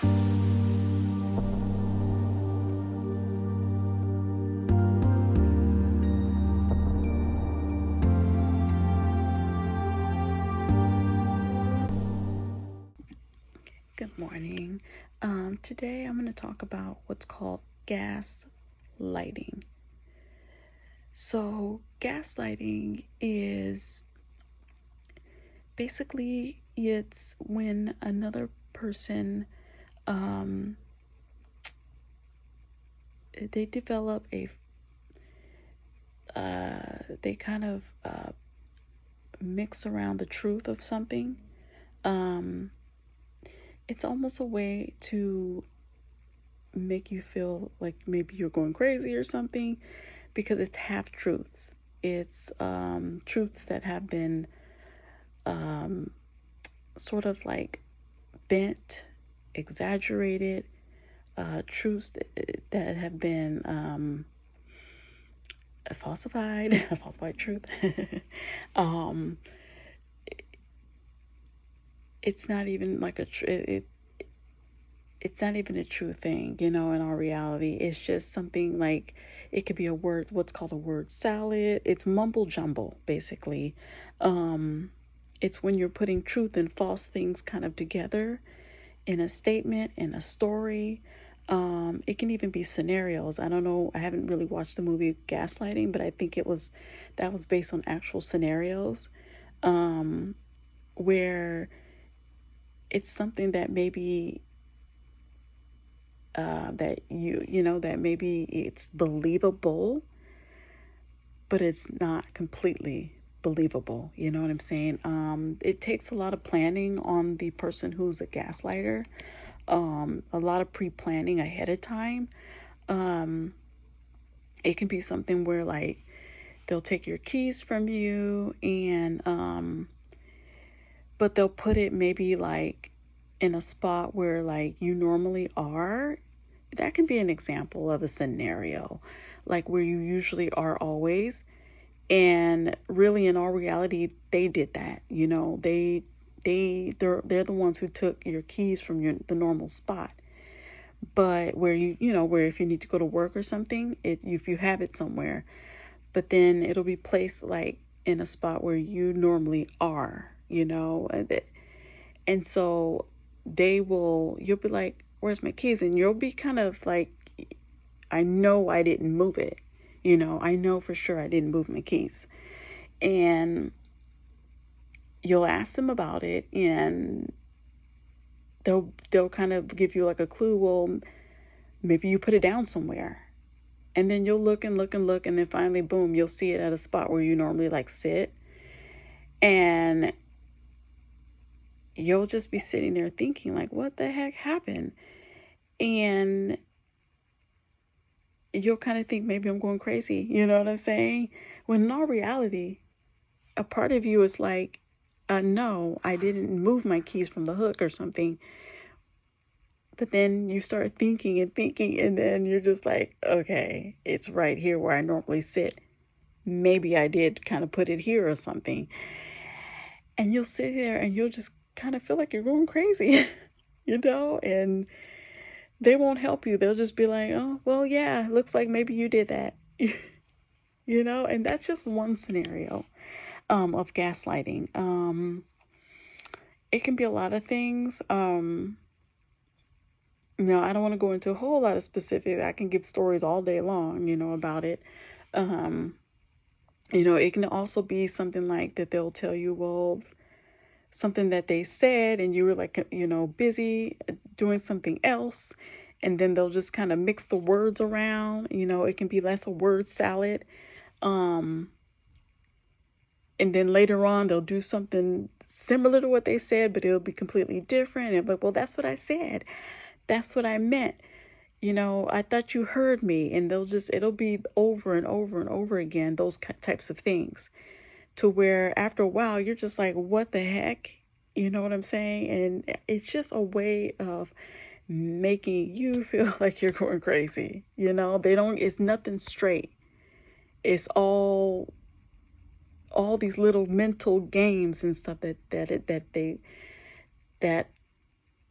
Good morning. Today I'm going to talk about what's called gaslighting. So, gaslighting is basically it's when another person they develop they kind of mix around the truth of something. Um, it's almost a way to make you feel like maybe you're going crazy or something because it's half truths. It's truths that have been um, sort of like bent, exaggerated, truths that have been falsified, falsified truth. um, it's not even like it's not even a true thing, in our reality. It's just something like it could be a word, what's called a word salad. It's mumble jumble, basically. Um, it's when you're putting truth and false things kind of together in a statement, in a story. It can even be scenarios. I don't know. I haven't really watched the movie Gaslighting, but I think that was based on actual scenarios where it's something that maybe that that maybe it's believable, but it's not completely believable. You know what I'm saying? It takes a lot of planning on the person who's a gaslighter, a lot of pre-planning ahead of time. Um, it can be something where like they'll take your keys from you and but they'll put it maybe like in a spot where like you normally are. That can be an example of a scenario, like where you usually are always. And really, in all reality, they did that. They're the ones who took your keys from the normal spot. But where where if you need to go to work or something, if you have it somewhere, but then it'll be placed like in a spot where you normally are, and so you'll be like, where's my keys? And you'll be kind of like, I know I didn't move it. I know for sure I didn't move my keys. And you'll ask them about it and they'll kind of give you like a clue. Well, maybe you put it down somewhere. And then you'll look and look and look, and then finally, boom, you'll see it at a spot where you normally like sit. And you'll just be sitting there thinking like, what the heck happened? And you'll kind of think maybe I'm going crazy. You know what I'm saying? When in all reality, a part of you is like, no, I didn't move my keys from the hook or something. But then you start thinking and thinking, and then you're just like, okay, it's right here where I normally sit. Maybe I did kind of put it here or something. And you'll sit there and you'll just kind of feel like you're going crazy, and they won't help you. They'll just be like, oh, well, yeah, looks like maybe you did that, and that's just one scenario of gaslighting. It can be a lot of things. I don't want to go into a whole lot of specifics. I can give stories all day long, about it. It can also be something like that they'll tell you, well, something that they said and you were like, busy doing something else. And then they'll just kind of mix the words around. It can be less a word salad. And then later on, they'll do something similar to what they said, but it'll be completely different. And like, well, that's what I said. That's what I meant. I thought you heard me. And it'll be over and over and over again, those types of things, to where after a while, you're just like, what the heck? You know what I'm saying? And it's just a way of making you feel like you're going crazy. It's nothing straight. It's all these little mental games and stuff that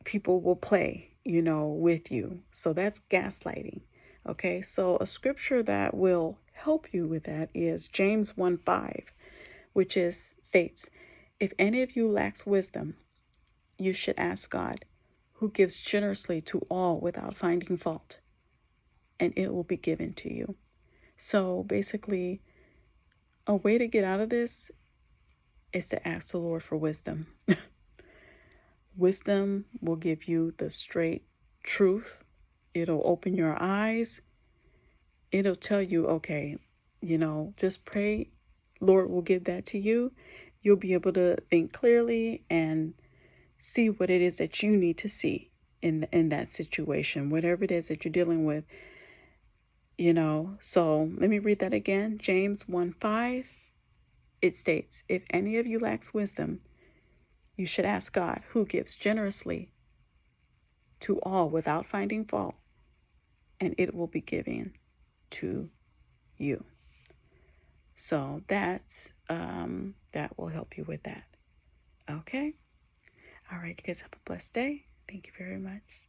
people will play, with you. So that's gaslighting. Okay, so a scripture that will help you with that is James 1:5, which states, if any of you lacks wisdom, you should ask God, who gives generously to all without finding fault, and it will be given to you. So basically, a way to get out of this is to ask the Lord for wisdom. Wisdom will give you the straight truth. It'll open your eyes. It'll tell you, okay, just pray. Lord will give that to you. You'll be able to think clearly and see what it is that you need to see in that situation, whatever it is that you're dealing with. So let me read that again. James 1:5. It states, if any of you lacks wisdom, you should ask God, who gives generously to all without finding fault, and it will be given to you. So that will help you with that. Okay. All right. You guys have a blessed day. Thank you very much.